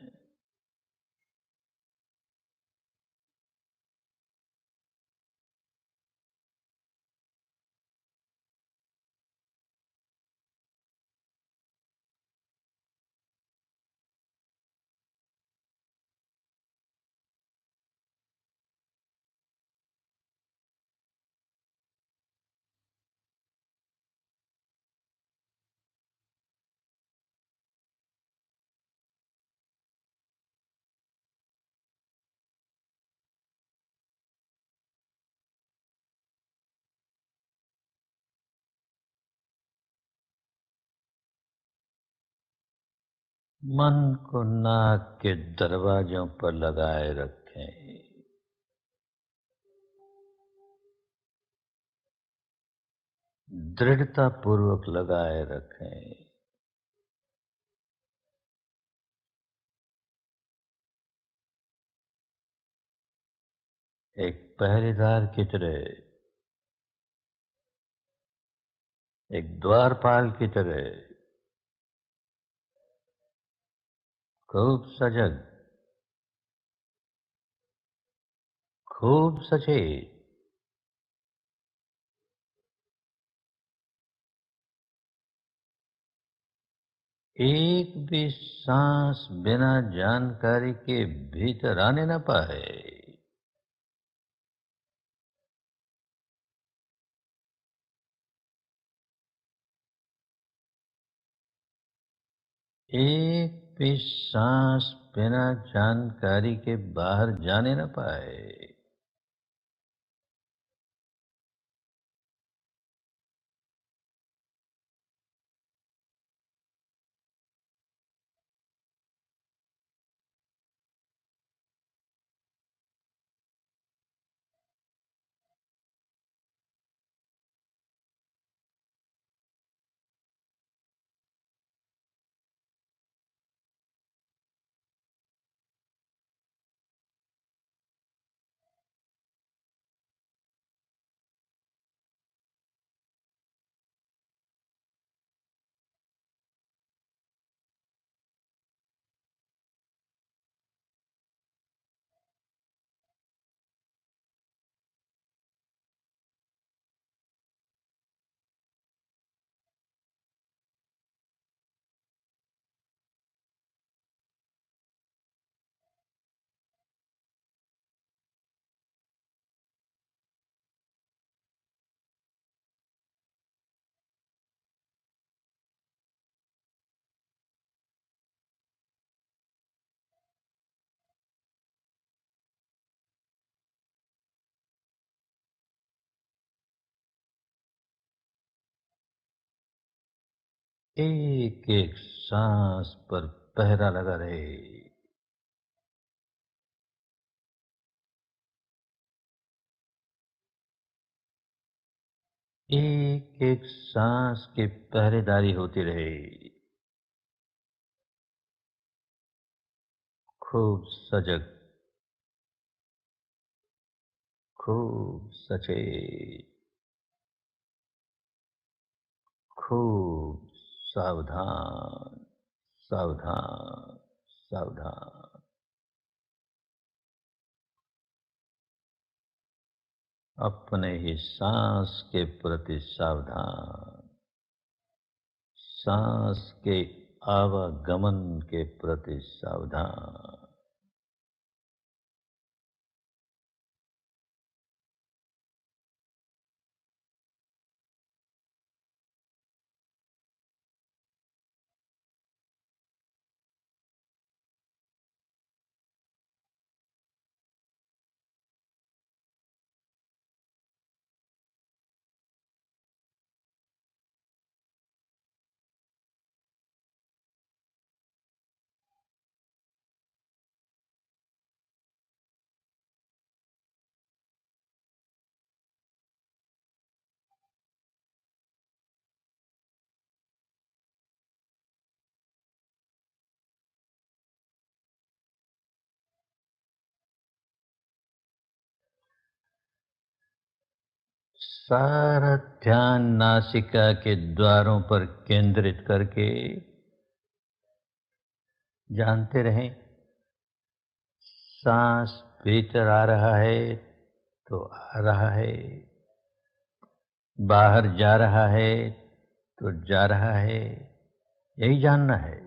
Speaker 5: मन को नाक के दरवाजों पर लगाए रखें, दृढ़ता पूर्वक लगाए रखें। एक पहरेदार की तरह, एक द्वारपाल की तरह, खूब सजग, खूब सचेत, एक भी सांस बिना जानकारी के भीतर आने न पाए। एक भी सांस बिना जानकारी के बाहर जाने न पाए। एक एक सांस पर पहरा लगा रहे। एक एक सांस की पहरेदारी होती रहे। खूब सजग, खूब सचेत, खूब सावधान, सावधान, सावधान। अपने ही सांस के प्रति सावधान, सांस के आवागमन के प्रति सावधान। सारा ध्यान नासिका के द्वारों पर केंद्रित करके जानते रहें, सांस भीतर आ रहा है तो आ रहा है, बाहर जा रहा है तो जा रहा है, यही जानना है।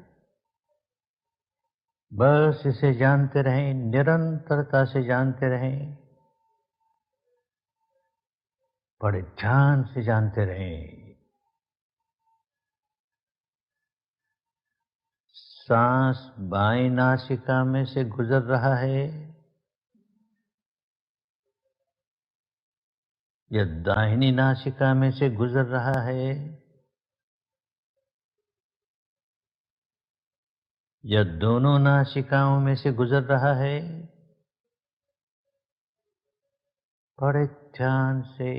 Speaker 5: बस इसे जानते रहें, निरंतरता से जानते रहें, बड़े ध्यान से जानते रहें। सांस बाईं नासिका में से गुजर रहा है या दाहिनी नासिका में से गुजर रहा है या दोनों नासिकाओं में से गुजर रहा है, बड़े ध्यान से,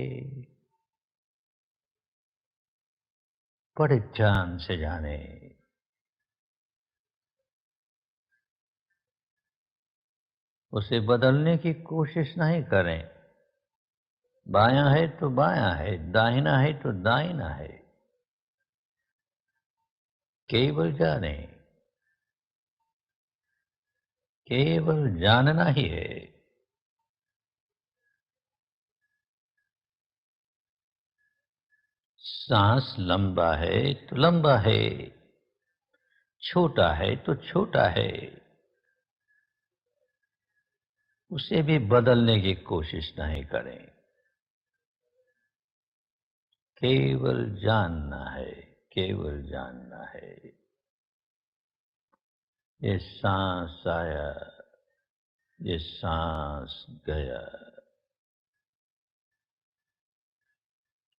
Speaker 5: बड़े ध्यान से जाने। उसे बदलने की कोशिश नहीं करें। बायां है तो बायां है, दाहिना है तो दाहिना है, केवल जाने, केवल जानना ही है। सांस लंबा है तो लंबा है, छोटा है तो छोटा है, उसे भी बदलने की कोशिश नहीं करें। केवल जानना है, केवल जानना है। ये सांस आया, ये सांस गया,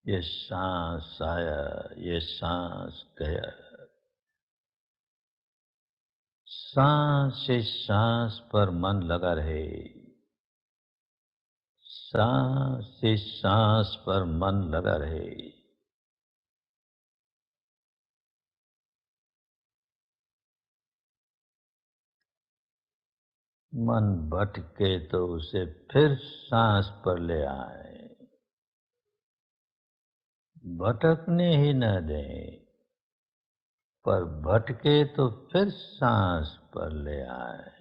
Speaker 5: ये सांस आया, ये सांस गया। सांस से सांस पर मन लगा रहे, सांस से सांस पर मन लगा रहे। मन भटके तो उसे फिर सांस पर ले आए, भटकने ही न दें, पर भटके तो फिर सांस पर ले आए।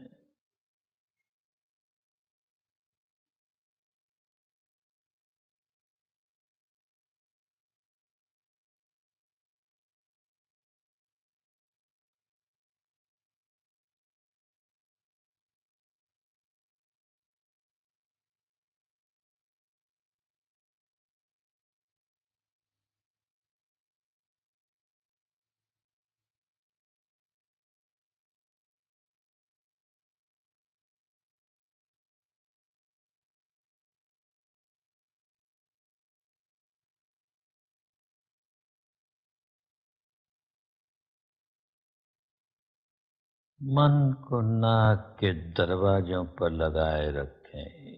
Speaker 5: मन को नाक के दरवाजों पर लगाए रखें।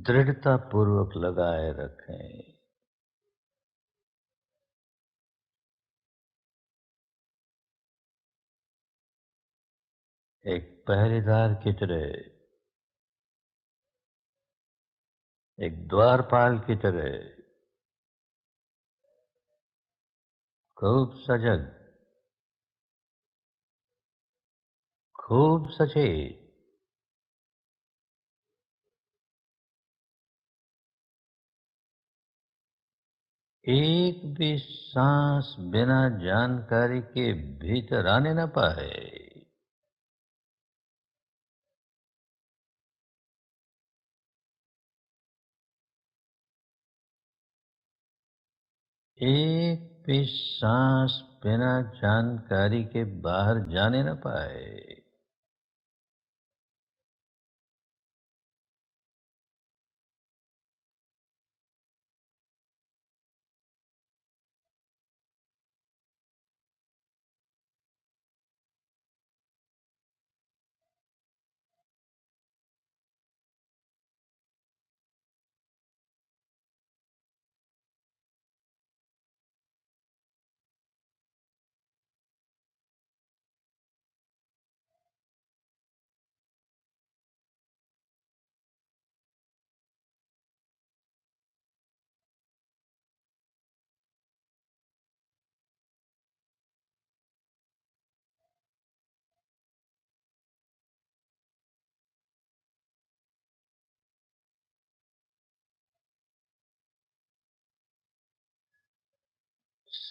Speaker 5: दृढ़ता पूर्वक लगाए रखें। एक पहरेदार की तरह, एक द्वारपाल की तरह खूब सजग, खूब सचेत, एक भी सांस बिना जानकारी के भीतर आने न पाए। एक भी सांस बिना जानकारी के बाहर जाने न पाए।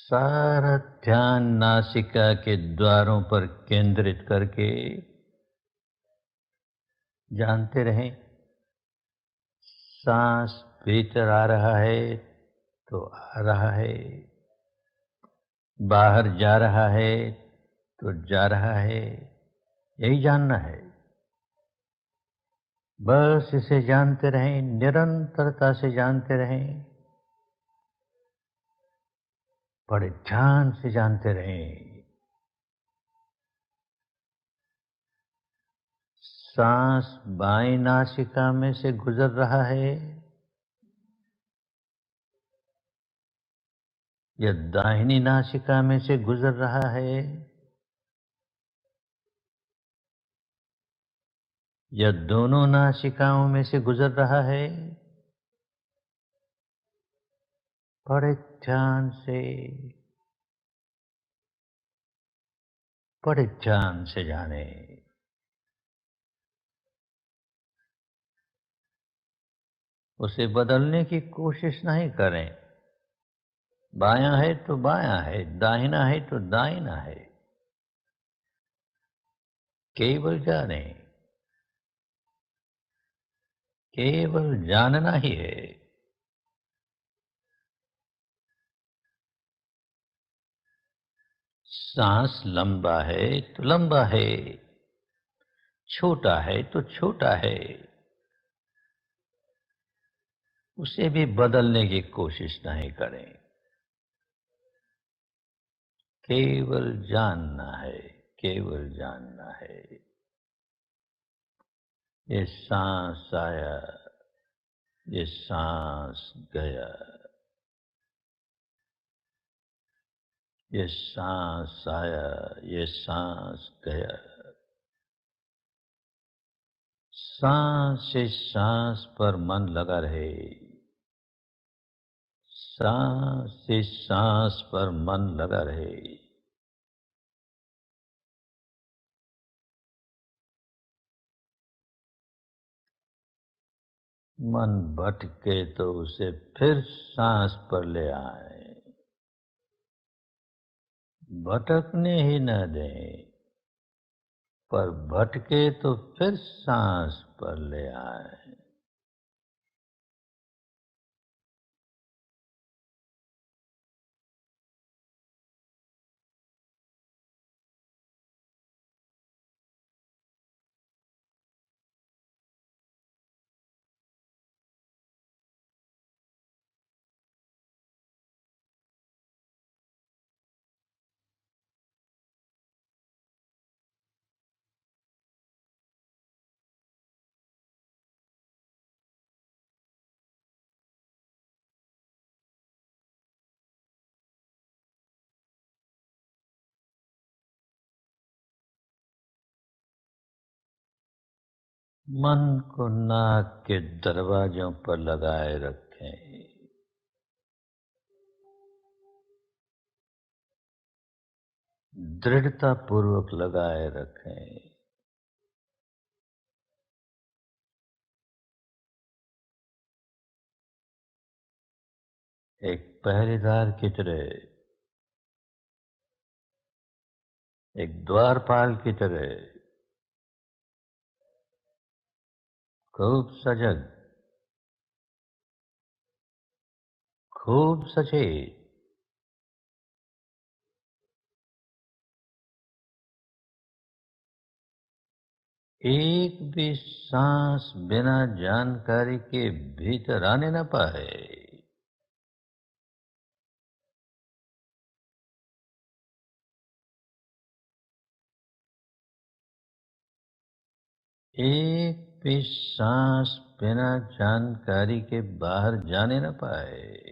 Speaker 5: सारा ध्यान नासिका के द्वारों पर केंद्रित करके जानते रहें, सांस भीतर आ रहा है तो आ रहा है, बाहर जा रहा है तो जा रहा है, यही जानना है। बस इसे जानते रहें, निरंतरता से जानते रहें, बड़े ध्यान से जानते रहें। सांस बाईं नासिका में से गुजर रहा है या दाहिनी नासिका में से गुजर रहा है, या दोनों नासिकाओं में से गुजर रहा है, बड़े ध्यान से, बड़े ध्यान से जाने। उसे बदलने की कोशिश नहीं करें। बायां है तो बायां है, दाहिना है तो दाहिना है, केवल जाने, केवल जानना ही है। सांस लंबा है तो लंबा है, छोटा है तो छोटा है, उसे भी बदलने की कोशिश नहीं करें। केवल जानना है, केवल जानना है। ये सांस आया, ये सांस गया, ये सांस आया, ये सांस गया। सांस से सांस पर मन लगा रहे, सांस से सांस पर मन लगा रहे। मन भटके तो उसे फिर सांस पर ले आए, भटकने ही न दें, पर भटके तो फिर सांस पर ले आए। मन को नाक के दरवाजों पर लगाए रखें। दृढ़ता पूर्वक लगाए रखें। एक पहरेदार की तरह, एक द्वारपाल की तरह खूब सजग, खूब सचेत, एक भी सांस बिना जानकारी के भीतर आने न पाए। एक भी सांस बिना जानकारी के बाहर जाने न पाए।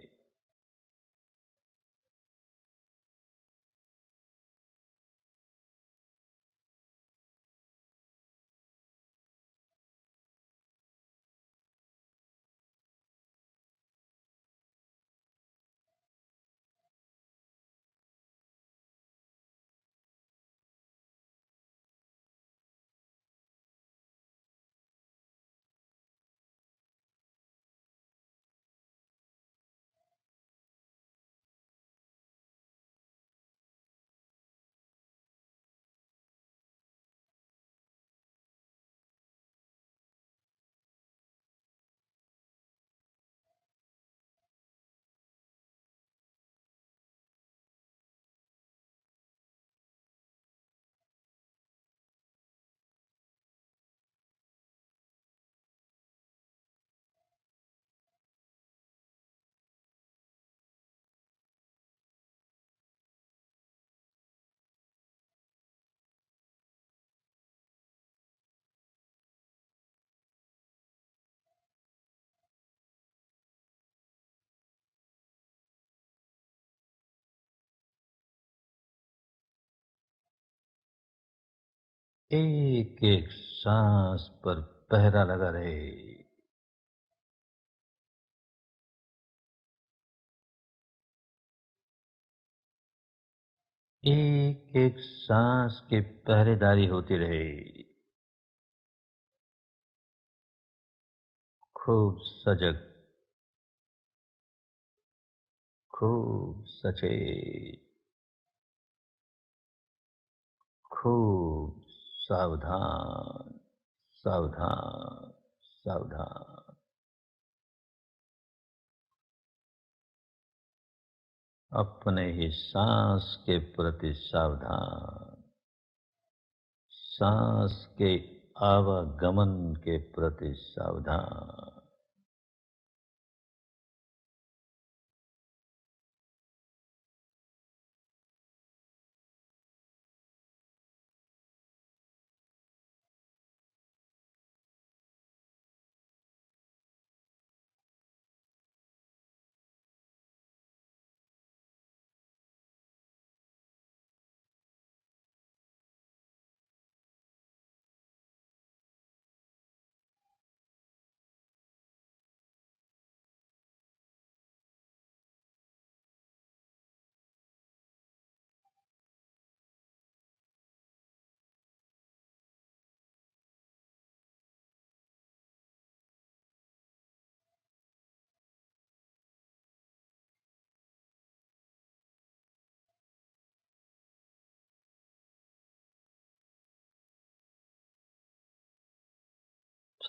Speaker 5: एक एक सांस पर पहरा लगा रहे। एक एक सांस की पहरेदारी होती रहे। खूब सजग, खूब सचेत, खूब सावधान, सावधान, सावधान। अपने ही सांस के प्रति सावधान, सांस के आवागमन के प्रति सावधान।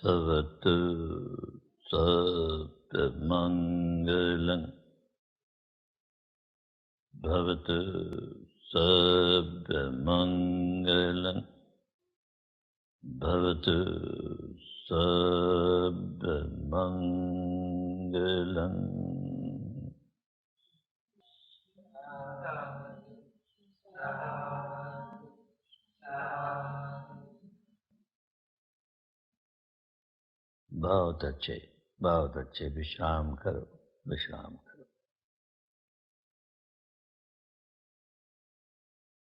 Speaker 5: सवतु सप्तमङ्गलं भवतु, सप्तमङ्गलं भवतु, सप्तमङ्गलम्। बहुत अच्छे, बहुत अच्छे। विश्राम करो, विश्राम करो।